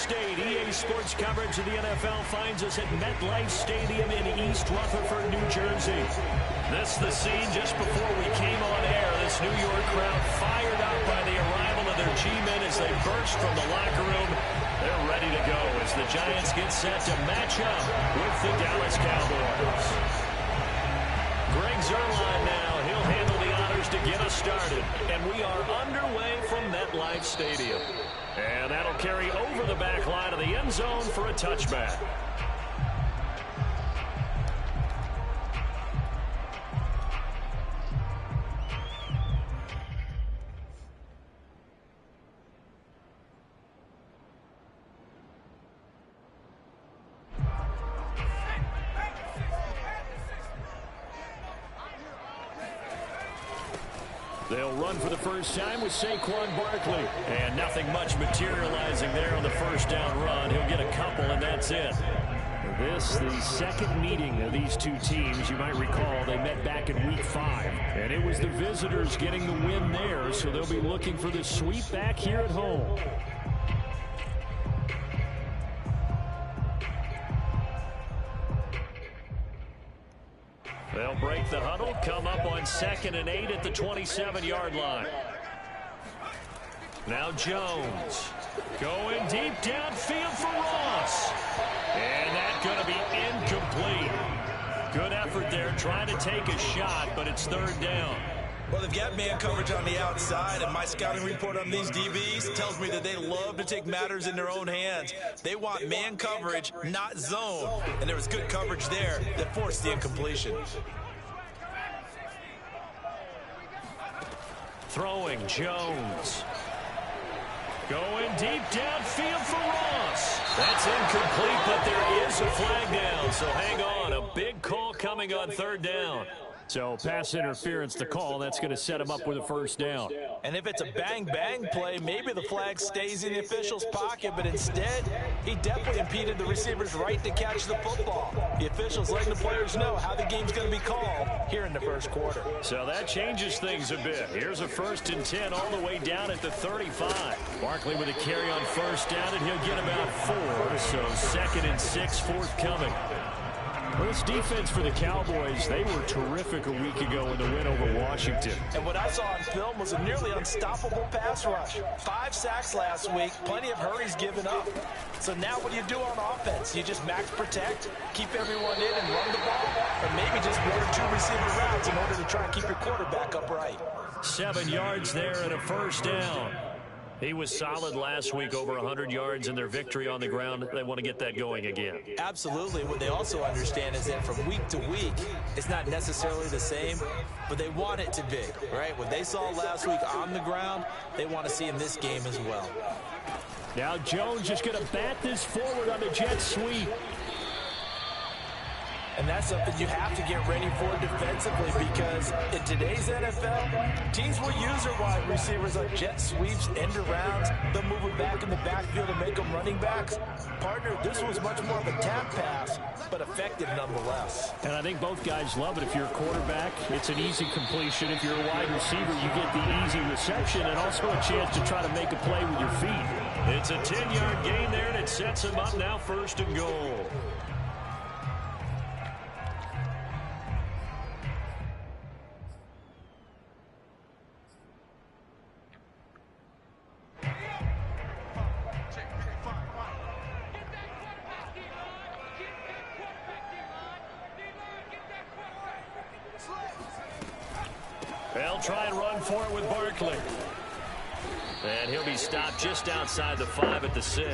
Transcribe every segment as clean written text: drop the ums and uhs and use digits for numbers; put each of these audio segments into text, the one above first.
State. EA Sports coverage of the NFL finds us at MetLife Stadium in East Rutherford, New Jersey. This is the scene just before we came on air. This New York crowd fired up by the arrival of their G-men as they burst from the locker room. They're ready to go as the Giants get set to match up with the Dallas Cowboys. Greg Zuerlein now. He'll handle the honors to get us started. And we are underway from MetLife Stadium. And that'll carry over the back line of the end zone for a touchback. They'll run for the first time with Saquon Barkley. And nothing much materializing there on the first down run. He'll get a couple, and that's it. This, the second meeting of these two teams. You might recall they met back in Week 5. And it was the visitors getting the win there, so they'll be looking for the sweep back here at home. They'll break the huddle, come up on 2nd and 8 at the 27-yard line. Now Jones going deep downfield for Ross. And that's going to be incomplete. Good effort there trying to take a shot, but it's 3rd down. Well, they've got man coverage on the outside, and my scouting report on these DBs tells me that they love to take matters in their own hands. They want man coverage, not zone. And there was good coverage there that forced the incompletion. Throwing Jones. Going deep downfield for Ross. That's incomplete, but there is a flag down. So hang on, a big call coming on 3rd down. So pass interference to call. That's going to set him up with a first down. And if it's a bang-bang play, maybe the flag stays in the official's pocket, but instead, he definitely impeded the receiver's right to catch the football. The officials letting the players know how the game's going to be called here in the first quarter. So that changes things a bit. Here's a 1st and 10 all the way down at the 35. Barkley with a carry on 1st down, and he'll get about 4. So 2nd and 6 forthcoming. Well, this defense for the Cowboys, they were terrific a week ago in the win over Washington. And what I saw on film was a nearly unstoppable pass rush. 5 sacks last week, plenty of hurries given up. So now what do you do on offense? You just max protect, keep everyone in and run the ball, or maybe just 1 or 2 receiver routes in order to try and keep your quarterback upright. 7 yards there and a 1st down. He was solid last week, over 100 yards in their victory on the ground. They want to get that going again. Absolutely. What they also understand is that from week to week, it's not necessarily the same, but they want it to be, right? What they saw last week on the ground, they want to see in this game as well. Now Jones just going to bat this forward on the jet sweep. And that's something you have to get ready for defensively, because in today's NFL, teams will use their wide receivers on jet sweeps, end arounds. They'll move it back in the backfield and make them running backs. Partner, this was much more of a tap pass, but effective nonetheless. And I think both guys love it. If you're a quarterback, it's an easy completion. If you're a wide receiver, you get the easy reception and also a chance to try to make a play with your feet. It's a 10-yard gain there, and it sets him up now 1st and goal. They'll try and run for it with Barkley. And he'll be stopped just outside the 5 at the 6.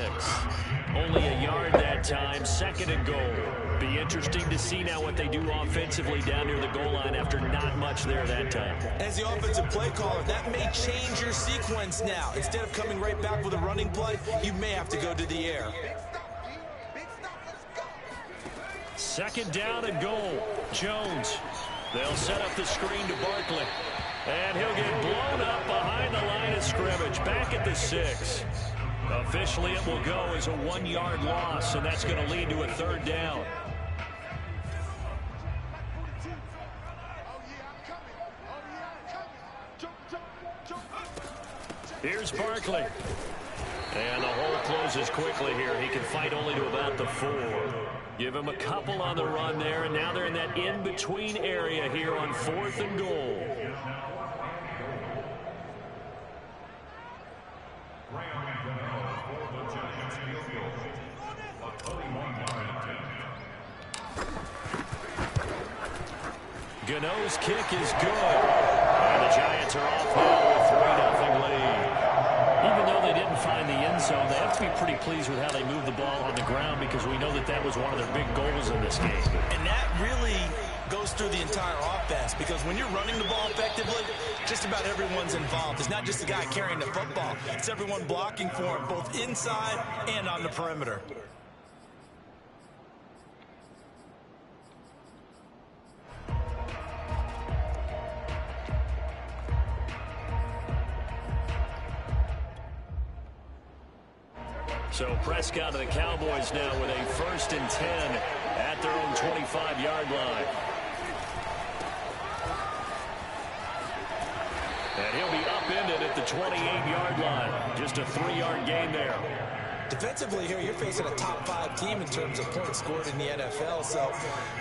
Only a yard that time, 2nd and goal. Be interesting to see now what they do offensively down near the goal line after not much there that time. As the offensive play caller, that may change your sequence now. Instead of coming right back with a running play, you may have to go to the air. 2nd down and goal. Jones. They'll set up the screen to Barkley. And he'll get blown up behind the line of scrimmage. Back at the 6. Officially, it will go as a 1-yard loss, and that's going to lead to a 3rd down. Here's Barkley. And the hole closes quickly here. He can fight only to about the 4. Give him a couple on the run there, and now they're in that in-between area here on 4th and goal. Gano's kick is good. And the Giants are off now with 3-0 lead. Even though they didn't find the end zone, they have to be pretty pleased with how they moved the ball on the ground because we know that that was one of their big goals in this game. And that really goes through the entire offense because when you're running the ball effectively, just about everyone's involved. It's not just the guy carrying the football. It's everyone blocking for him, both inside and on the perimeter. So Prescott and the Cowboys now with a 1st and 10 at their own 25-yard line. And he'll be upended at the 28-yard line. Just a 3-yard gain there. Defensively here, you're facing a top 5 team in terms of points scored in the NFL. So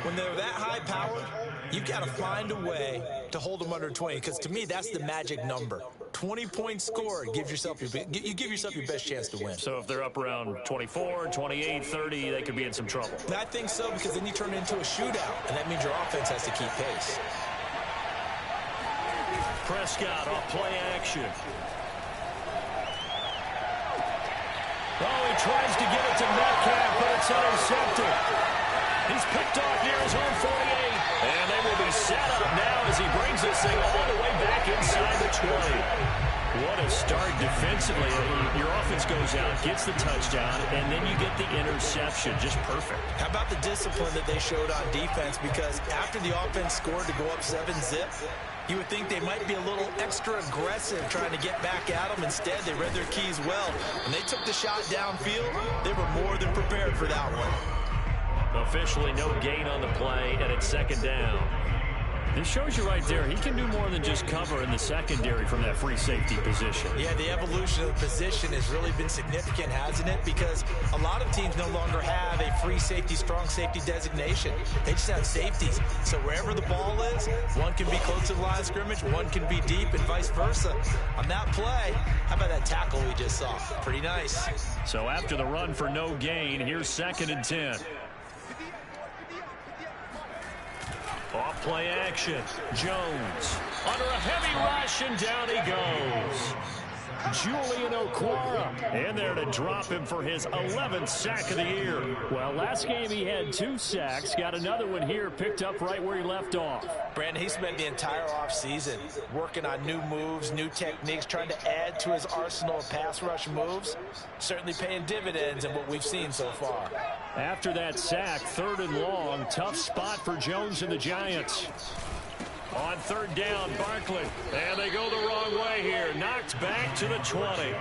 when they're that high powered, you've got to find a way to hold them under 20. Because to me, that's the magic number. 20 points scored, you give yourself your best chance to win. So if they're up around 24, 28, 30, they could be in some trouble. And I think so, because then you turn it into a shootout, and that means your offense has to keep pace. Prescott off play action. Oh, he tries to get it to Metcalf, but it's intercepted. He's picked off near his own 48. And they will be set up now as he brings this thing all the way back inside the 20. What a start defensively. Your offense goes out, gets the touchdown, and then you get the interception. Just perfect. How about the discipline that they showed on defense? Because after the offense scored to go up 7-zip, you would think they might be a little extra aggressive trying to get back at them. Instead, they read their keys well. When they took the shot downfield, they were more than prepared for that one. Officially no gain on the play, and it's 2nd down. This shows you right there, he can do more than just cover in the secondary from that free safety position. Yeah, the evolution of the position has really been significant, hasn't it? Because a lot of teams no longer have a free safety, strong safety designation. They just have safeties. So wherever the ball is, one can be close to the line of scrimmage, one can be deep, and vice versa. On that play, how about that tackle we just saw? Pretty nice. So after the run for no gain, here's 2nd and 10. Off play action. Jones under a heavy rush, and down he goes. Julian Okwara in there to drop him for his 11th sack of the year. Well, last game he had 2 sacks. Got another one here, picked up right where he left off. Brandon, he spent the entire offseason working on new moves, new techniques, trying to add to his arsenal of pass rush moves. Certainly paying dividends in what we've seen so far. After that sack, 3rd and long, tough spot for Jones and the Giants. On 3rd down, Barkley. And they go the wrong way here. Knocked back to the 20.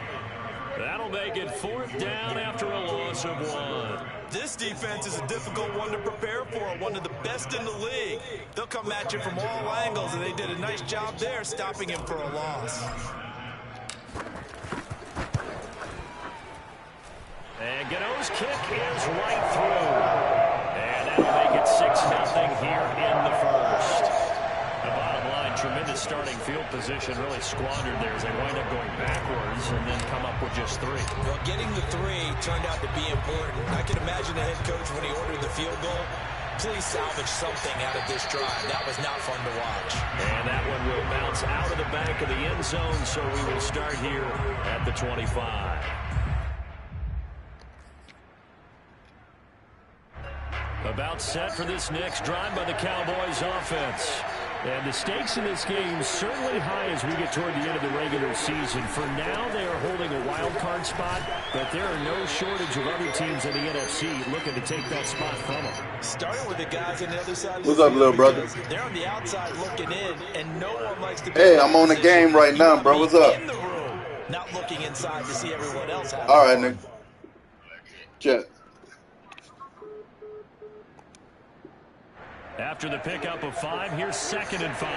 That'll make it 4th down after a loss of 1. This defense is a difficult one to prepare for, one of the best in the league. They'll come at you from all angles, and they did a nice job there stopping him for a loss. And Gano's kick is right through. And that'll make it 6-0 here in the 1st. The bottom line, tremendous starting field position, really squandered there as they wind up going backwards and then come up with just 3. Well, getting the 3 turned out to be important. I can imagine the head coach when he ordered the field goal. Please salvage something out of this drive. That was not fun to watch. And that one will bounce out of the back of the end zone, so we will start here at the 25. About set for this next drive by the Cowboys offense. And the stakes in this game certainly high as we get toward the end of the regular season. For now, they are holding a wild card spot, but there are no shortage of other teams in the NFC looking to take that spot from them. Starting with the guys on the other side. What's up, little brother? They're on the outside looking in, and no one likes to be. Hey, I'm on the game right now, bro. What's up? In the room, not looking inside to see everyone else. All right, Nick. Check. After the pickup of 5, here's 2nd and 5.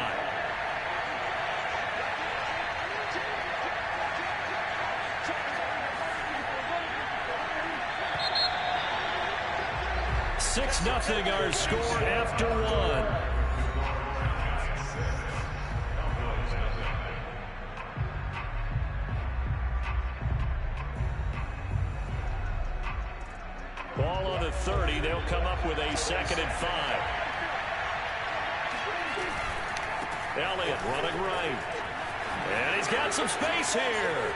6-0 our score after one. Ball on the 30. They'll come up with a 2nd and 5. Elliott running right. And he's got some space here.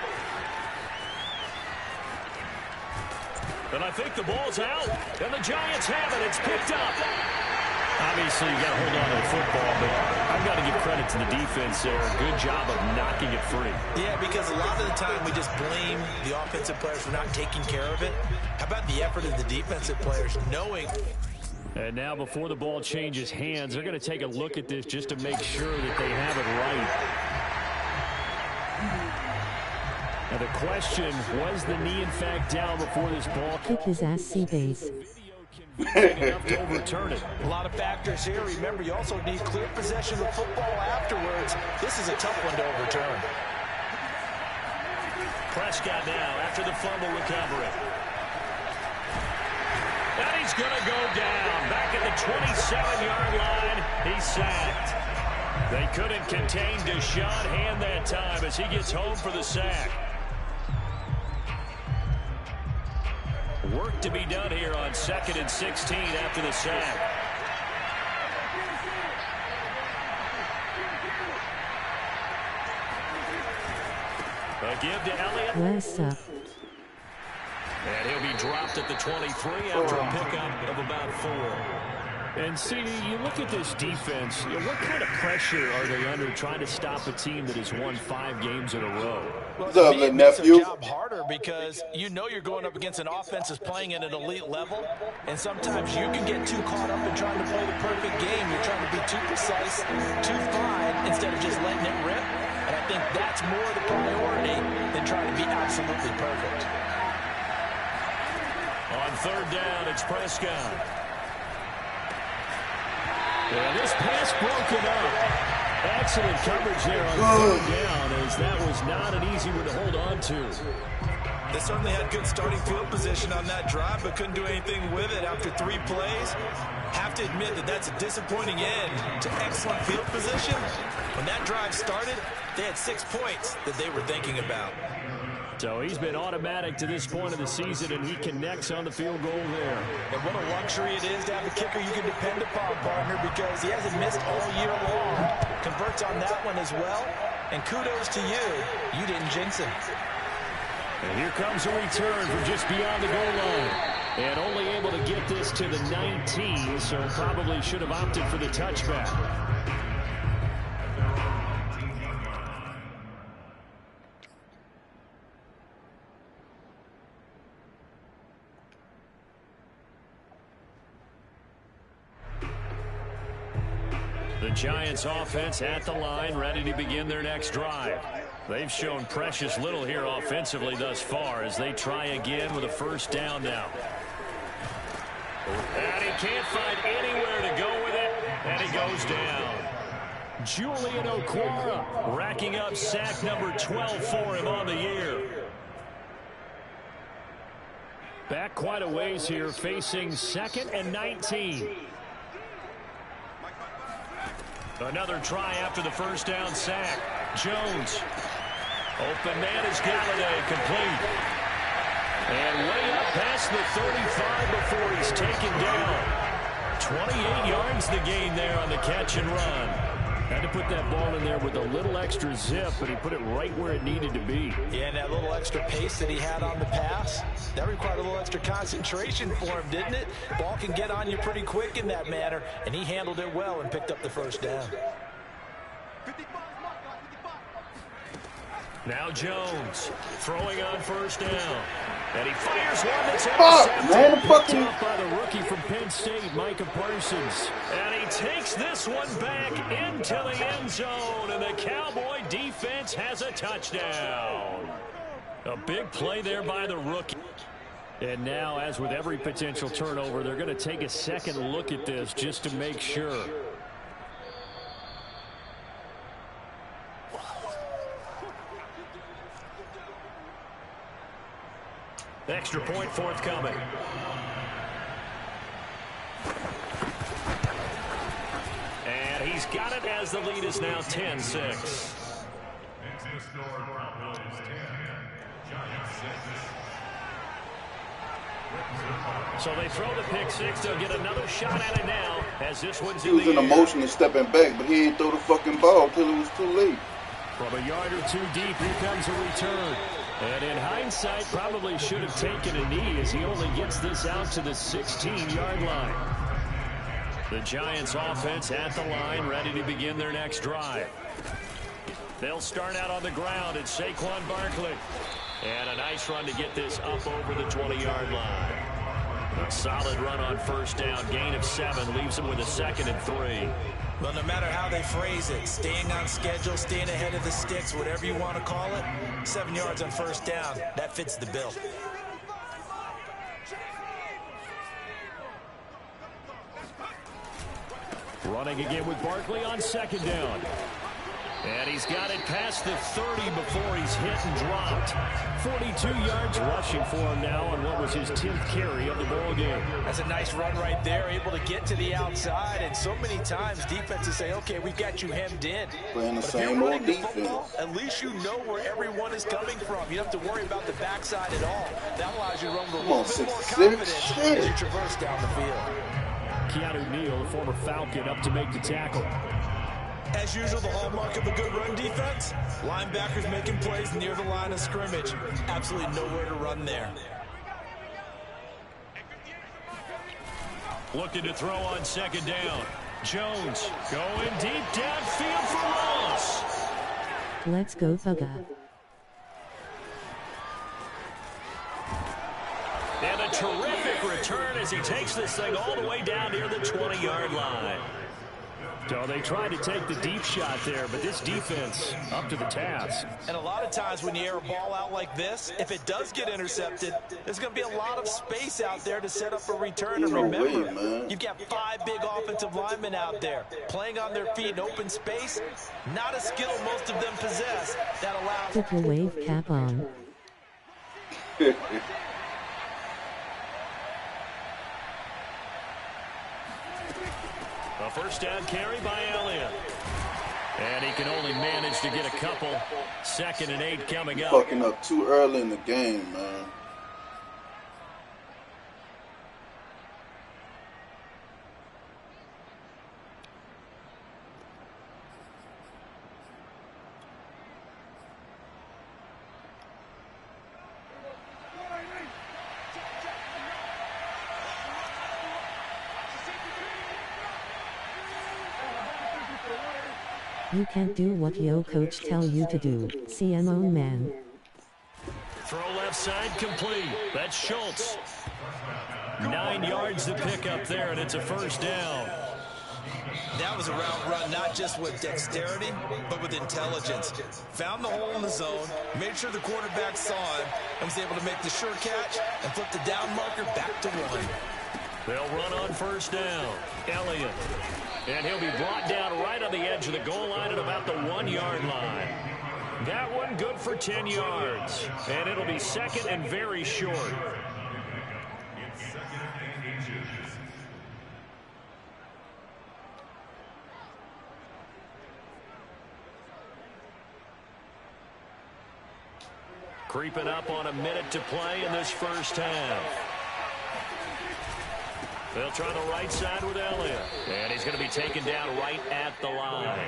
And I think the ball's out. And the Giants have it. It's picked up. Obviously, you got to hold on to the football, but I've got to give credit to the defense there. Good job of knocking it free. Yeah, because a lot of the time we just blame the offensive players for not taking care of it. How about the effort of the defensive players knowing? And now before the ball changes hands, they're going to take a look at this just to make sure that they have it right. Now the question, was the knee in fact down before this ball? Kick his ass, C-base. Enough to overturn it. A lot of factors here. Remember, you also need clear possession of football afterwards. This is a tough one to overturn. Prescott now after the fumble recovery. And he's going to go down. Back at the 27-yard line, he's sacked. They couldn't contain Deshaun Hand that time as he gets home for the sack. Work to be done here on 2nd and 16 after the sack. A give to Elliott. What's up? And he'll be dropped at the 23 after a pickup of about 4. And, CD, you look at this defense, what kind of pressure are they under trying to stop a team that has won 5 games in a row? What's up, little nephew? Job harder because you know you're going up against an offense that's playing at an elite level, and sometimes you can get too caught up in trying to play the perfect game. You're trying to be too precise, too fine, instead of just letting it rip. And I think that's more the priority than trying to be absolutely perfect. On 3rd down, it's Prescott. And this pass broken up. Excellent coverage there on 3rd down, as that was not an easy one to hold on to. They certainly had good starting field position on that drive, but couldn't do anything with it after 3 plays. Have to admit that that's a disappointing end to excellent field position. When that drive started, they had 6 points that they were thinking about. So he's been automatic to this point of the season, and he connects on the field goal there. And what a luxury it is to have a kicker you can depend upon, partner, because he hasn't missed all year long. Converts on that one as well. And kudos to you. You didn't jinx him. And here comes a return from just beyond the goal line. And only able to get this to the 19, so probably should have opted for the touchback. The Giants offense at the line, ready to begin their next drive. They've shown precious little here offensively thus far as they try again with a 1st down now. And he can't find anywhere to go with it, and he goes down. Julian Okwara racking up sack number 12 for him on the year. Back quite a ways here, facing 2nd and 19. Another try after the 1st down sack. Jones. Open man is Galladay, complete. And way up past the 35 before he's taken down. 28 yards the gain there on the catch and run. Had to put that ball in there with a little extra zip, but he put it right where it needed to be. Yeah, and that little extra pace that he had on the pass, that required a little extra concentration for him, didn't it? Ball can get on you pretty quick in that manner, and he handled it well and picked up the 1st down. Now Jones throwing on 1st down. And he fires one that's intercepted. Up by the rookie from Penn State, Micah Parsons. And he takes this one back into the end zone. And the Cowboy defense has a touchdown. A big play there by the rookie. And now, as with every potential turnover, they're going to take a second look at this just to make sure. Extra point forthcoming. he's got it as the lead is now 10-6. So they throw the pick six. They'll get another shot at it now as this one's in the air. He was in a motion and stepping back, but he ain't throw the fucking ball till it was too late. From a yard or two deep, here comes a return. And in hindsight, probably should have taken a knee as he only gets this out to the 16-yard line. The Giants offense at the line, ready to begin their next drive. They'll start out on the ground. It's Saquon Barkley. And a nice run to get this up over the 20-yard line. A solid run on first down. Gain of 7 leaves him with a 2nd and 3. Well, no matter how they phrase it, staying on schedule, staying ahead of the sticks, whatever you want to call it, 7 yards on first down, that fits the bill. Running again with Barkley on 2nd down. And he's got it past the 30 before he's hit and dropped. 42 yards rushing for him now on what was his 10th carry of the ball game. That's a nice run right there, able to get to the outside. And so many times defenses say, okay, we've got you hemmed in. Playing the but same if you're running old the defense. football, at least you know where everyone is coming from. You don't have to worry about the backside at all. That allows you to run with a little bit more confidence as you traverse down the field. Keanu Neal, the former Falcon, up to make the tackle. As usual, the hallmark of a good run defense, linebackers making plays near the line of scrimmage. Absolutely nowhere to run there. Looking to throw on 2nd down. Jones going deep downfield for Ross. Let's go, Thugga. And a terrific return as he takes this thing all the way down near the 20-yard line. So they tried to take the deep shot there, but this defense up to the task. And a lot of times when you air a ball out like this, if it does get intercepted, there's going to be a lot of space out there to set up a return. And remember, you've got 5 big offensive linemen out there playing on their feet in open space. Not a skill most of them possess that allows... Put your wave cap on. A first down carry by Elliott. And he can only manage to get a couple. 2nd and 8 coming up. Fucking up too early in the game, man. You can't do what your coach tell you to do, CMO man. Throw left side complete. That's Schultz. 9 yards to pick up there, and it's a first down. That was a route run not just with dexterity, but with intelligence. Found the hole in the zone, made sure the quarterback saw him, and was able to make the sure catch and flip the down marker back to 1. They'll run on first down. Elliott. And he'll be brought down right on the edge of the goal line at about the 1-yard line. That one good for 10 yards. And it'll be 2nd and very short. Creeping up on a minute to play in this first half. They'll try the right side with Elliott. And he's going to be taken down right at the line.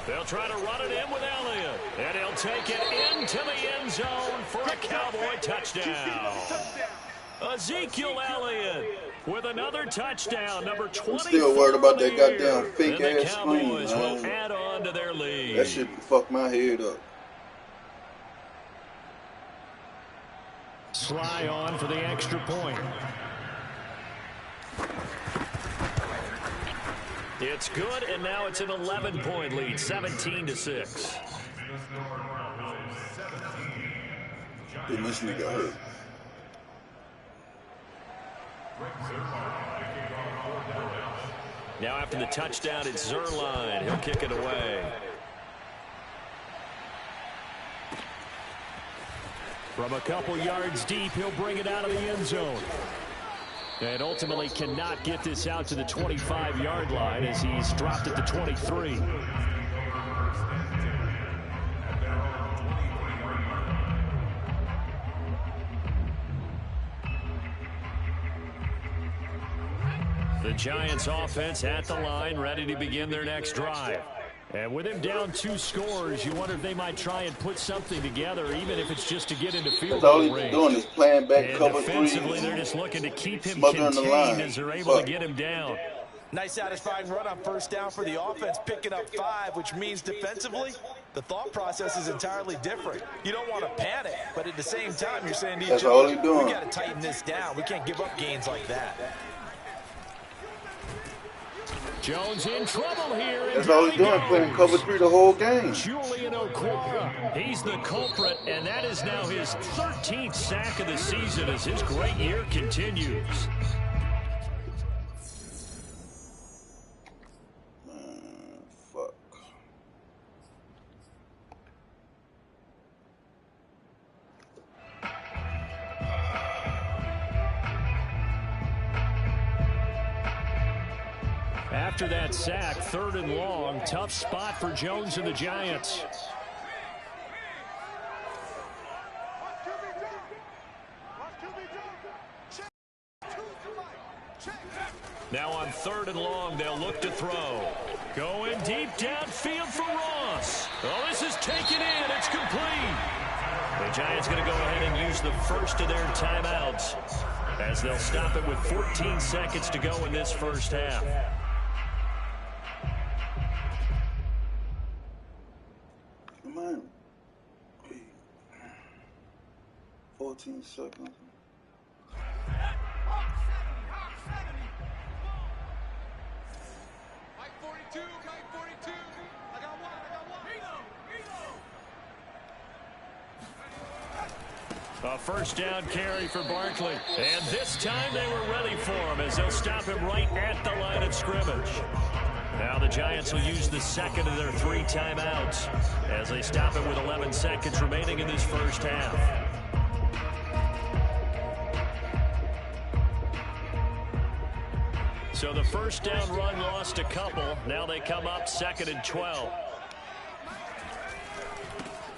They'll try to run it in with Elliott. And he'll take it into the end zone for a Cowboy touchdown. Ezekiel Elliott with another touchdown, number 24. I'm still worried about that goddamn fake-ass screen, Cowboys will add on to their lead. That shit fucked my head up. Sly on for the extra point. It's good, and now it's an 11-point lead, 17-6. Damn, this nigga hurt. Now after the touchdown, it's Zerline. He'll kick it away. From a couple yards deep, he'll bring it out of the end zone. And ultimately cannot get this out to the 25-yard line as he's dropped at the 23. The Giants offense at the line, ready to begin their next drive. And with him down 2 scores, you wonder if they might try and put something together, even if it's just to get into field goal range. All he's doing is playing back and cover defensively, 3. they're just looking to keep him contained as they're able to get him down. Nice satisfying run on first down for the offense, picking up 5, which means defensively, the thought process is entirely different. You don't want to panic, but at the same time, you're saying to each other, we got to tighten this down. We can't give up gains like that. Jones in trouble here. That's all he's doing, playing cover 3 the whole game. Julian Okwara, he's the culprit, and that is now his 13th sack of the season as his great year continues. Fuck. After that sack, 3rd and long, tough spot for Jones and the Giants. Now on 3rd and long, they'll look to throw. Going deep downfield for Ross. Oh, this is taken in. It's complete. The Giants going to go ahead and use the first of their timeouts as they'll stop it with 14 seconds to go in this first half. 14 seconds. Mike 42, Mike 42. I got one. A first down carry for Barkley. And this time they were ready for him as they'll stop him right at the line of scrimmage. Now the Giants will use the second of their 3 timeouts as they stop it with 11 seconds remaining in this first half. So the first down run lost a couple. Now they come up 2nd and 12.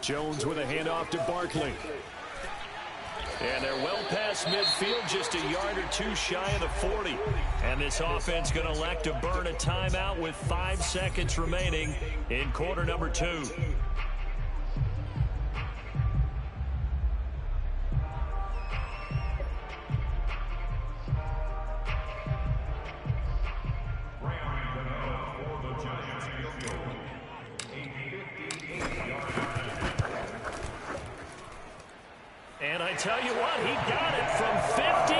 Jones with a handoff to Barkley. And they're well past midfield, just a yard or 2 shy of the 40. And this offense going to elect to burn a timeout with 5 seconds remaining in quarter number 2. And I tell you what, he got it from 58.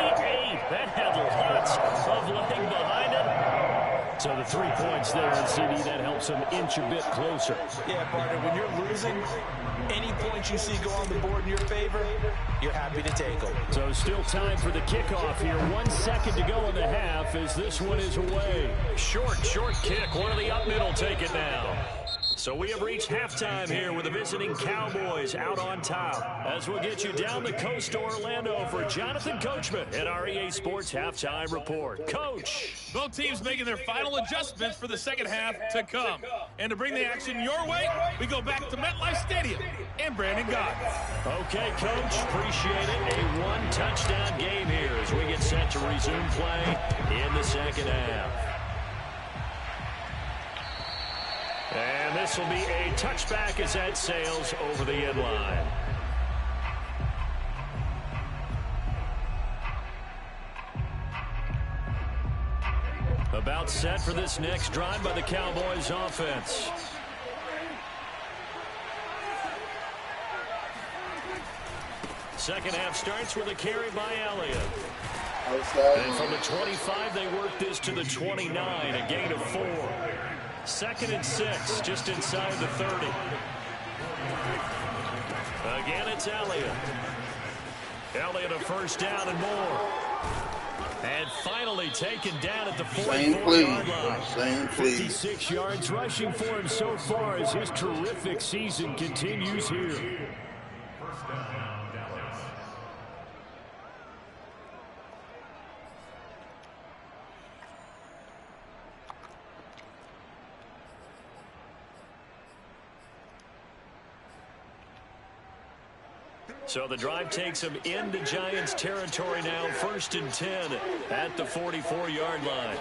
That had lots of leg behind it. So the 3 points there, and CD, that helps him inch a bit closer. Yeah, partner, when you're losing, any points you see go on the board in your favor, you're happy to take them. So still time for the kickoff here. 1 second to go in the half as this one is away. Short kick. One of the up middle take it now. So we have reached halftime here with the visiting Cowboys out on top. As we'll get you down the coast to Orlando for Jonathan Coachman at our EA Sports Halftime Report. Coach. Both teams making their final adjustments for the second half to come. And to bring the action your way, we go back to MetLife Stadium and Brandon Gott. Okay, Coach. Appreciate it. A 1-touchdown game here as we get set to resume play in the second half. And this will be a touchback as that sails over the end line. About set for this next drive by the Cowboys offense. Second half starts with a carry by Elliott. And from the 25, they work this to the 29, a gain of 4. 2nd and 6, just inside the 30. Again, it's Elliott. Elliott a first down and more. And finally taken down at the 44-yard line. 56 yards rushing for him so far as his terrific season continues here. So the drive takes him into Giants territory now, 1st and 10 at the 44-yard line.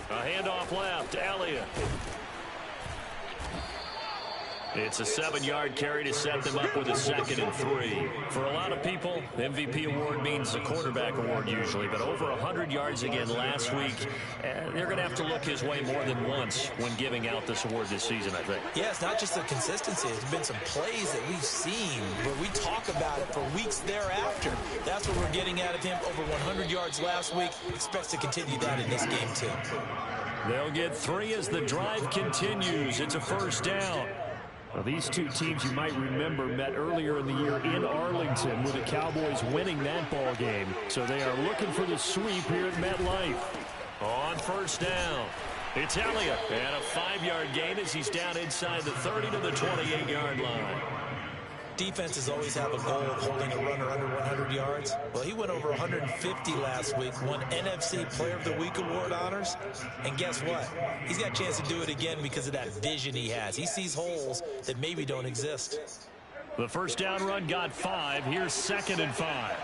A handoff left, Elliott. It's a 7-yard carry to set them up with a 2nd and 3. For a lot of people, MVP award means a quarterback award usually, but over 100 yards again last week. They're going to have to look his way more than once when giving out this award this season, I think. Yeah, it's not just the consistency. There's been some plays that we've seen where we talk about it for weeks thereafter. That's what we're getting out of him. Over 100 yards last week. Expects to continue that in this game, too. They'll get 3 as the drive continues. It's a 1st down. Well, these two teams, you might remember, met earlier in the year in Arlington with the Cowboys winning that ball game. So they are looking for the sweep here at MetLife. On 1st down, it's Elliott. And a 5-yard gain as he's down inside the 30 to the 28-yard line. Defenses always have a goal of holding a runner under 100 yards. Well, he went over 150 last week, won NFC Player of the Week award honors. And guess what? He's got a chance to do it again because of that vision he has. He sees holes that maybe don't exist. The 1st down run got 5. Here's 2nd and 5.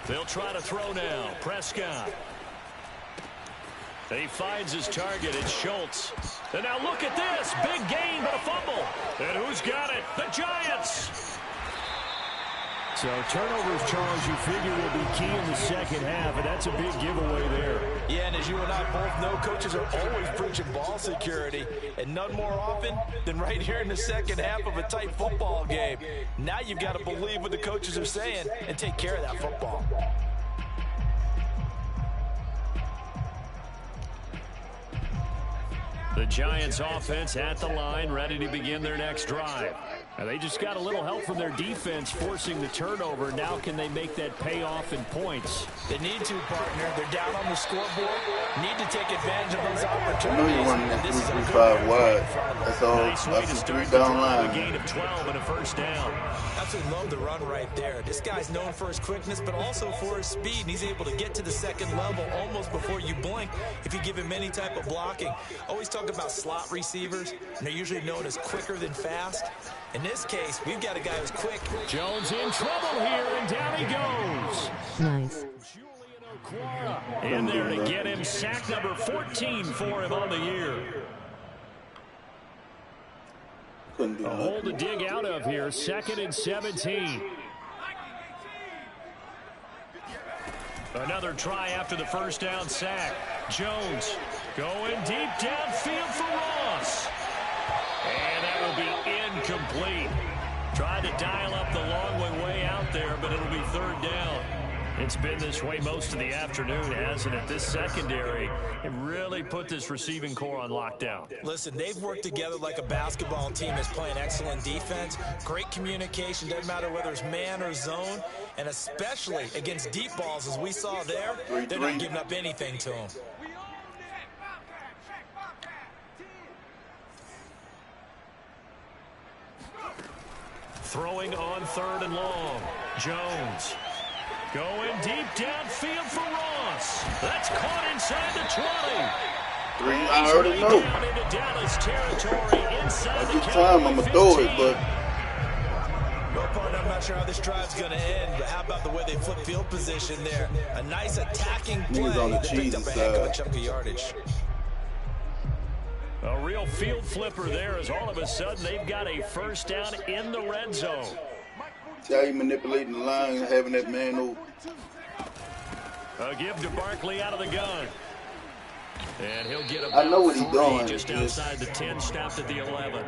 They'll try to throw now. Prescott. He finds his target. It's Schultz. And now look at this. Big gain, but a fumble. And who's got it? The Giants. So turnovers, Charles, you figure will be key in the 2nd half, and that's a big giveaway there. Yeah, and as you and I both know, coaches are always preaching ball security, and none more often than right here in the 2nd half of a tight football game. Now you've got to believe what the coaches are saying and take care of that football. The Giants offense at the line, ready to begin their next drive. Now they just got a little help from their defense forcing the turnover. Now can they make that pay off in points? They need to, partner. They're down on the scoreboard. Need to take advantage of those opportunities. I know you're running that 3-3-5 wide. That's all. Nice way to start the down drive, line. a gain of 12 and a 1st down. Absolutely love the run right there. This guy's known for his quickness, but also for his speed. And he's able to get to the 2nd level almost before you blink if you give him any type of blocking. Always talk about slot receivers, and they're usually known as quicker than fast. In this case, we've got a guy who's quick. Jones in trouble here, and down he goes. Nice. In there to get him. Sack number 14 for him on the year. A hole to dig out of here. 2nd and 17. Another try after the 1st down sack. Jones going deep downfield for Ross. And that will be incomplete. Tried to dial up the long way out there, but it'll be 3rd down. It's been this way most of the afternoon, hasn't it? This secondary, it really put this receiving core on lockdown. Listen, they've worked together like a basketball team that's playing excellent defense. Great communication, doesn't matter whether it's man or zone. And especially against deep balls, as we saw there, they're not giving up anything to them. Throwing on 3rd and long. Jones. Going deep downfield for Ross. That's caught inside the 20. I already know. Down into Dallas territory inside the time I'm going to throw it, but Well, partner, I'm not sure how this drive's going to end, but how about the way they flip field position there? A nice attacking play that picked up a heck of a chunk of yardage. A real field flipper there as all of a sudden they've got a 1st down in the red zone. See how you manipulating the line and having that man over. A give to Barkley out of the gun. And he'll get I know what he's 3 doing. just outside the 10, stopped at the 11.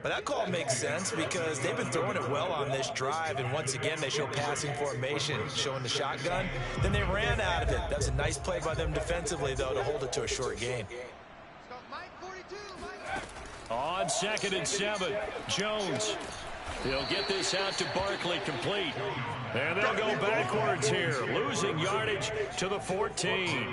But that call makes sense because they've been throwing it well on this drive, and once again they show passing formation, showing the shotgun. Then they ran out of it. That's a nice play by them defensively, though, to hold it to a short gain. On 2nd and 7, Jones He'll get this out to Barkley, complete. And they'll go backwards here, losing yardage to the 14.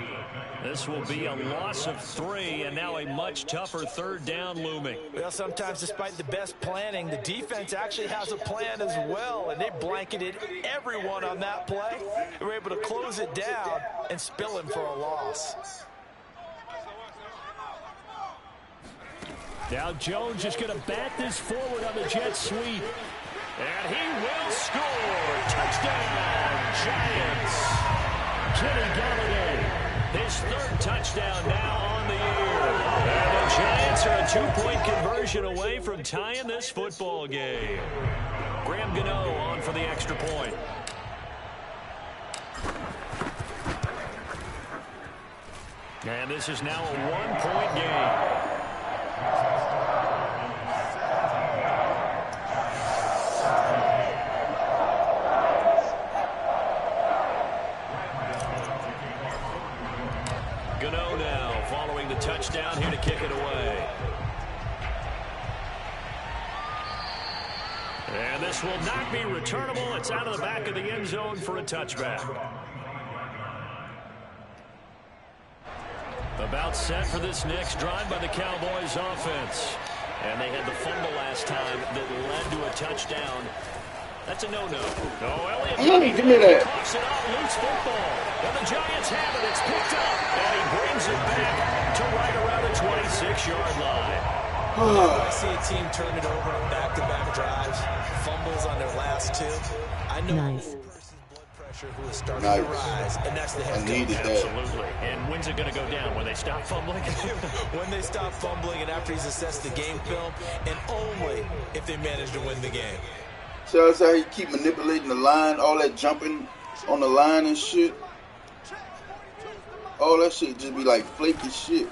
This will be a loss of 3, and now a much tougher third down looming. Well, sometimes despite the best planning, the defense actually has a plan as well, and they blanketed everyone on that play. They were able to close it down and spill him for a loss. Now Jones is going to bat this forward on the jet sweep. And he will score. Touchdown, Giants. Kenny Galladay, his 3rd touchdown now on the year. And the Giants are a 2-point conversion away from tying this football game. Graham Gano on for the extra point. And this is now a 1-point game. Gano now following the touchdown here to kick it away. And this will not be returnable. It's out of the back of the end zone for a touchback. About set for this next drive by the Cowboys offense. And they had the fumble last time that led to a touchdown. That's a no-no. Oh, Elliott. Give me that. Coughs it out, loose football. And the Giants have it. It's picked up. And he brings it back to right around the 26-yard line. I see a team turn it over on back-to-back drives, fumbles on their last 2. I know Nice. who is starting to rise, and that's the head coach. Absolutely. And when's it going to go down? When they stop fumbling? When they stop fumbling and after he's assessed the game film, and only if they manage to win the game. So that's how you keep manipulating the line, all that jumping on the line and shit. All that shit just be like flaky shit.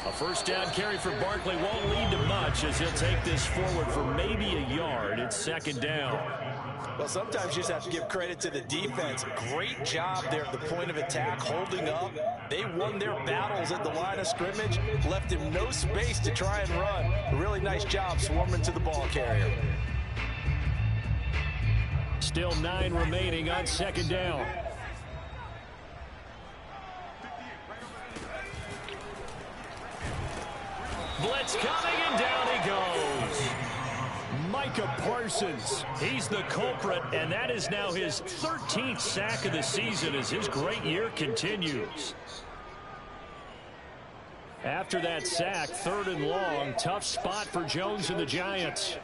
A first down carry for Barkley won't lead to much as he'll take this forward for maybe a yard. It's 2nd down. Well, sometimes you just have to give credit to the defense. Great job there at the point of attack, holding up. They won their battles at the line of scrimmage, left him no space to try and run. A really nice job swarming to the ball carrier. Still 9 remaining on 2nd down. Blitz coming, and down he goes. Micah Parsons, he's the culprit, and that is now his 13th sack of the season as his great year continues. After that sack, 3rd and long, tough spot for Jones and the Giants.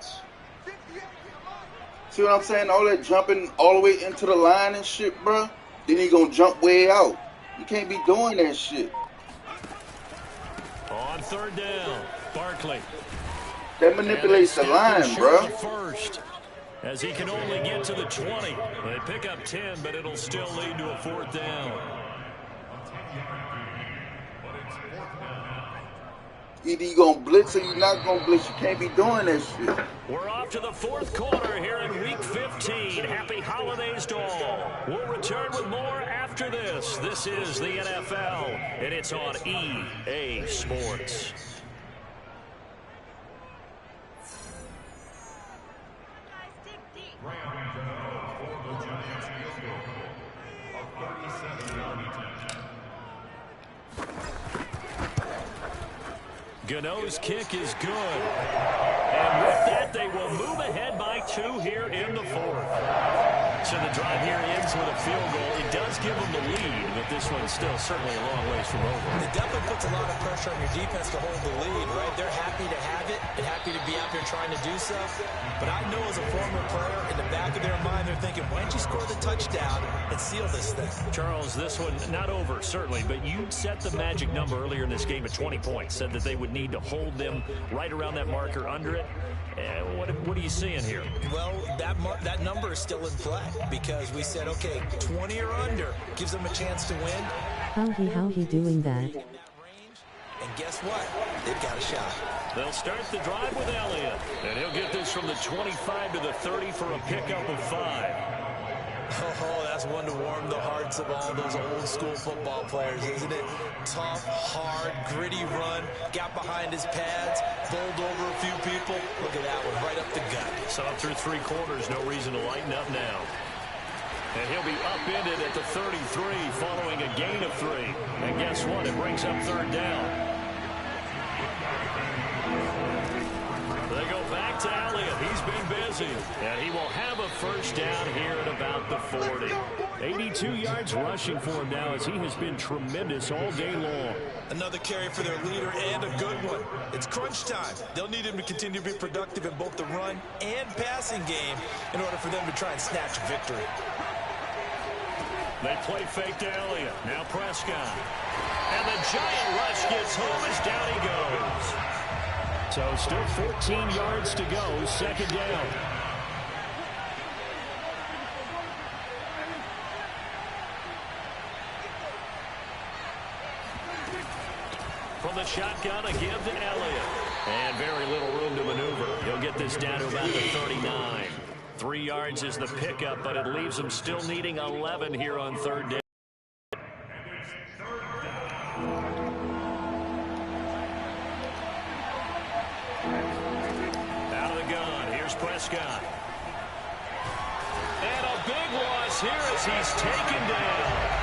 See what I'm saying? All that jumping all the way into the line and shit, bro. Then he gonna jump way out. You can't be doing that shit. On 3rd down, Barkley. That manipulates the line, bro. First, as he can only get to the 20. They pick up 10, but it'll still lead to a 4th down. Either you gonna blitz or you not gonna blitz. You can't be doing that shit. We're off to the 4th quarter here in Week 15. Happy holidays to all. We'll return with more after this. This is the NFL, and it's on EA Sports. Gano's kick is good. And with that, they will move ahead by 2 here in the 4th. So the drive here ends with a field goal. It does give them the lead, but this one's still certainly a long ways from over. It definitely puts a lot of pressure on your defense to hold the lead, right? They're happy to have it and happy to be out there trying to do so. But I know as a former player, in the back of their mind, they're thinking, why don't you score the touchdown and seal this thing? Charles, this one not over, certainly, but you set the magic number earlier in this game at 20 points, said that they would need to hold them right around that marker under it. What are you seeing here? Well, that number is still in play because we said, okay, 20 or under gives them a chance to win. How he doing that? And guess what? They've got a shot. They'll start the drive with Elliott, and he'll get this from the 25 to the 30 for a pickup of 5. Oh, that's one to warm the hearts of all those old school football players, isn't it? Tough, hard, gritty run, got behind his pads, bowled over a few people. Look at that one, right up the So through 3 quarters, no reason to lighten up now. And he'll be upended at the 33 following a gain of 3. And guess what? It brings up 3rd down. They go back to Elliott. He's been busy. And he will have a 1st down here at about the 40. 82 yards rushing for him now as he has been tremendous all day long. Another carry for their leader and a good one. It's crunch time. They'll need him to continue to be productive in both the run and passing game in order for them to try and snatch a victory. They play fake to Elliott. Now Prescott. And the giant rush gets home as down he goes. So still 14 yards to go, 2nd down. From the shotgun, a give to Elliott. And very little room to maneuver. He'll get this down to about the 39. 3 yards is the pickup, but it leaves them still needing 11 here on 3rd down. Out of the gun, here's Prescott. And a big loss here as he's taken down.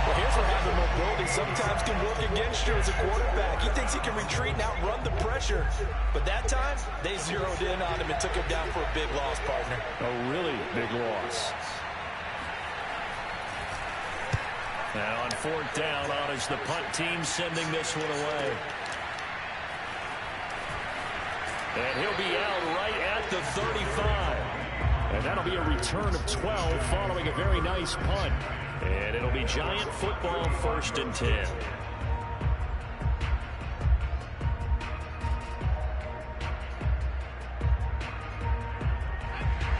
Well, here's where having mobility sometimes can work against you as a quarterback. He thinks he can retreat and outrun the pressure. But that time, they zeroed in on him and took him down for a big loss, partner. A really big loss. Now on 4th down, out is the punt team sending this one away. And he'll be out right at the 35. And that'll be a return of 12 following a very nice punt. And it'll be Giant football, 1st and 10.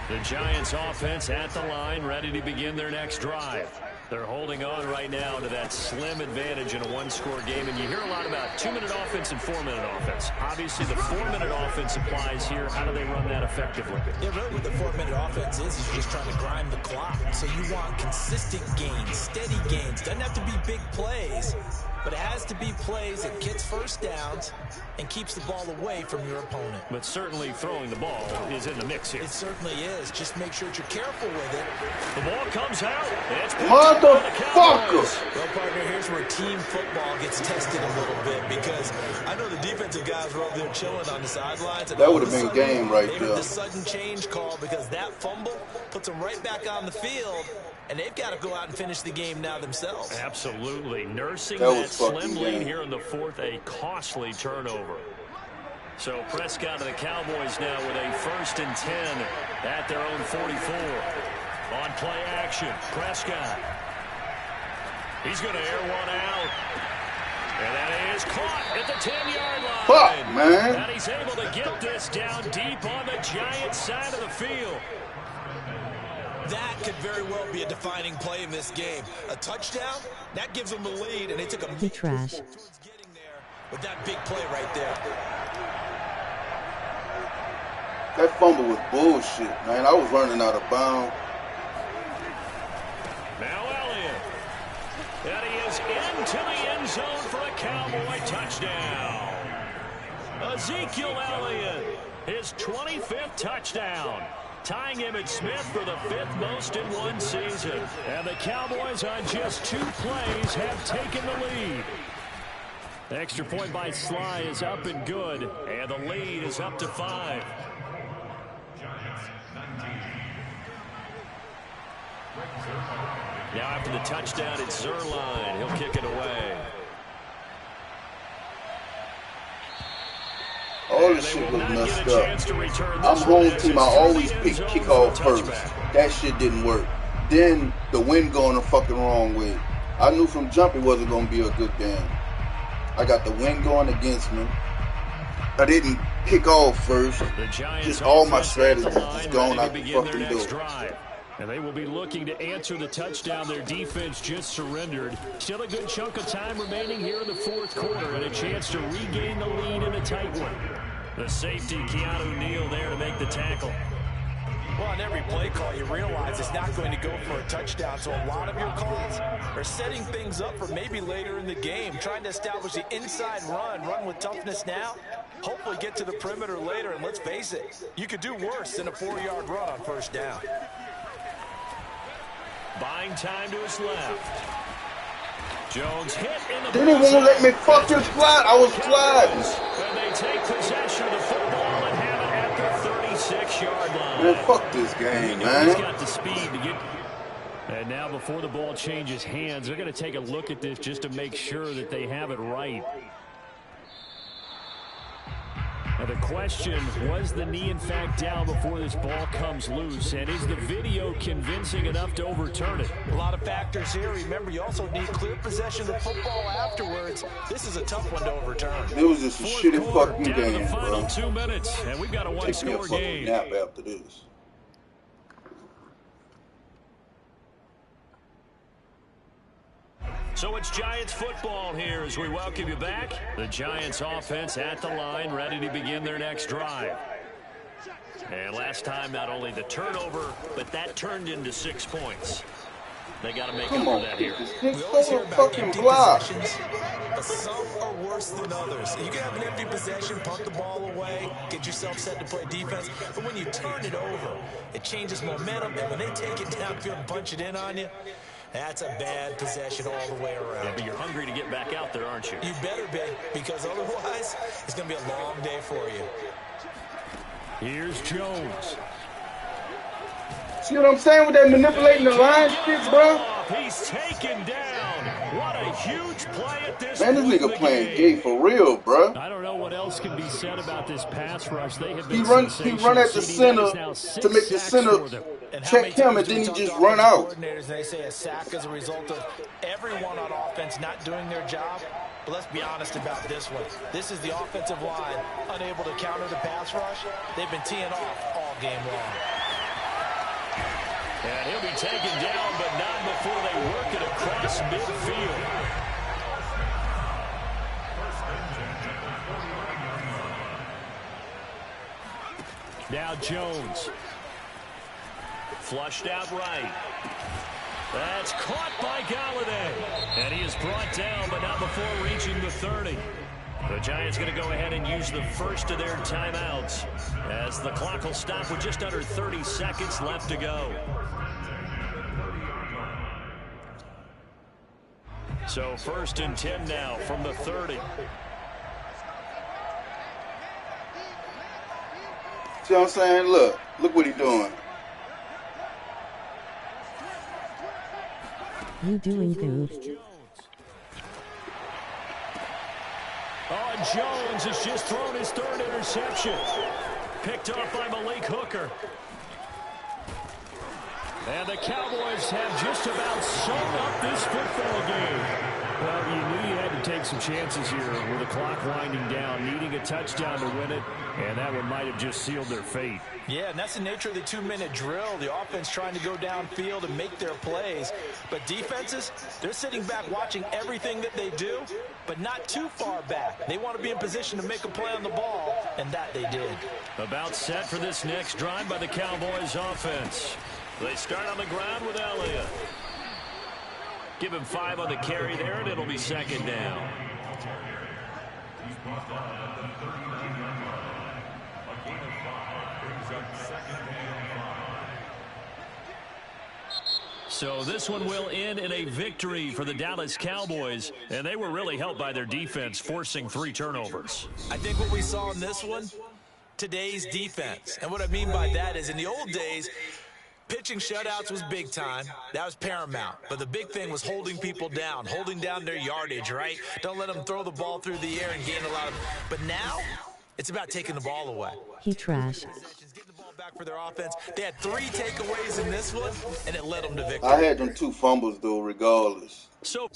The Giants offense at the line, ready to begin their next drive. They're holding on right now to that slim advantage in a 1-score game. And you hear a lot about 2-minute offense and 4-minute offense. Obviously, the 4-minute offense applies here. How do they run that effectively? Yeah, really what the 4-minute offense is just trying to grind the clock. So you want consistent gains, steady gains. Doesn't have to be big plays, but it has to be plays that gets 1st downs and keeps the ball away from your opponent. But certainly throwing the ball is in the mix here. It certainly is. Just make sure that you're careful with it. The ball comes out. It's motherfucker! Well, partner, here's where team football gets tested a little bit because I know the defensive guys were over there chilling on the sidelines. That would have been game right there. The sudden change call because that fumble puts them right back on the field. And they've got to go out and finish the game now themselves. Absolutely. Nursing that slim lead here in the 4th, a costly turnover. So Prescott and the Cowboys now with a 1st and 10 at their own 44. On play action, Prescott. He's going to air one out. And that is caught at the 10-yard line. Fuck, man. And he's able to get this down deep on the Giants side of the field. That could very well be a defining play in this game. A touchdown, that gives them the lead, and they took a big trash towards getting there with that big play right there. That fumble was bullshit, man. I was running out of bounds. Now Elliott. And he is into the end zone for a Cowboy touchdown. Ezekiel Elliott, his 25th touchdown. Tying him at Smith for the 5th most in one season. And the Cowboys on just 2 plays have taken the lead. The extra point by Sly is up and good. And the lead is up to 5. Now after the touchdown, it's Zerline. He'll kick it away. All this shit was messed up. I'm home team. I always pick kickoff first. That shit didn't work. Then the wind going the fucking wrong way. I knew from jump it wasn't going to be a good game. I got the wind going against me. I didn't kick off first. Just all my strategies just gone out the fucking door. And they will be looking to answer the touchdown their defense just surrendered. Still a good chunk of time remaining here in the 4th quarter and a chance to regain the lead in a tight one. The safety, Keanu Neal, there to make the tackle. Well, on every play call, you realize it's not going to go for a touchdown, so a lot of your calls are setting things up for maybe later in the game, trying to establish the inside run with toughness now, hopefully get to the perimeter later, and let's face it, you could do worse than a 4-yard run on first down. Buying time to his left. Jones hit in the They didn't want to let me fuck this flat. I was sliding. And they take possession of the football and have it at the 36-yard line. Man, fuck this game, man. He's got the speed to get. And now before the ball changes hands, they're going to take a look at this just to make sure that they have it right. Now the question, was the knee in fact down before this ball comes loose? And is the video convincing enough to overturn it? A lot of factors here. Remember, you also need clear possession of the football afterwards. This is a tough one to overturn. It was just a shitty fucking game, the final bro. 2 minutes, and we've got a one-score game. Nap after this. So it's Giants football here as we welcome you back. The Giants offense at the line, ready to begin their next drive. And last time, not only the turnover, but that turned into 6 points. They got to make up for that here. We always hear about empty possessions, but some are worse than others. You can have an empty possession, punt the ball away, get yourself set to play defense, but when you turn it over, it changes momentum, and when they take it downfield and punch it in on you, that's a bad possession all the way around. Yeah, but you're hungry to get back out there, aren't you? You better be, because otherwise, it's going to be a long day for you. Here's Jones. See what I'm saying with that manipulating the line shit, bro? He's taken down. What a huge play at this Man, this nigga playing gay for real, bro. I don't know what else can be said about this pass rush. They have been He run at the center to make the center check him, and then he just run out. They say a sack as a result of everyone on offense not doing their job. But let's be honest about this one. This is the offensive line unable to counter the pass rush. They've been teeing off all game long. And he'll be taken down, but not before they work it across midfield. Now Jones. Flushed out right. That's caught by Galladay. And he is brought down, but not before reaching the 30. The Giants going to go ahead and use the first of their timeouts as the clock will stop with just under 30 seconds left to go. So 1st and 10 now from the 30. See what I'm saying? Look what he's doing. You doing good? Oh, and Jones has just thrown his 3rd interception. Picked off by Malik Hooker. And the Cowboys have just about summed up this football game. Well, you knew you had to take some chances here with the clock winding down, needing a touchdown to win it, and that one might have just sealed their fate. Yeah, and that's the nature of the 2-minute drill. The offense trying to go downfield and make their plays. But defenses, they're sitting back watching everything that they do, but not too far back. They want to be in position to make a play on the ball, and that they did. About set for this next drive by the Cowboys offense. They start on the ground with Elliott. Give him 5 on the carry there, and it'll be 2nd down. So this one will end in a victory for the Dallas Cowboys, and they were really helped by their defense, forcing 3 turnovers. I think what we saw in this one, today's defense. And what I mean by that is in the old days, pitching shutouts was big time. That was paramount. But the big thing was holding people down, holding down their yardage, right? Don't let them throw the ball through the air and gain a lot of... But now, it's about taking the ball away. He trash. Getting the ball back for their offense. They had 3 takeaways in this one, and it led them to victory. I had them 2 fumbles, though, regardless. So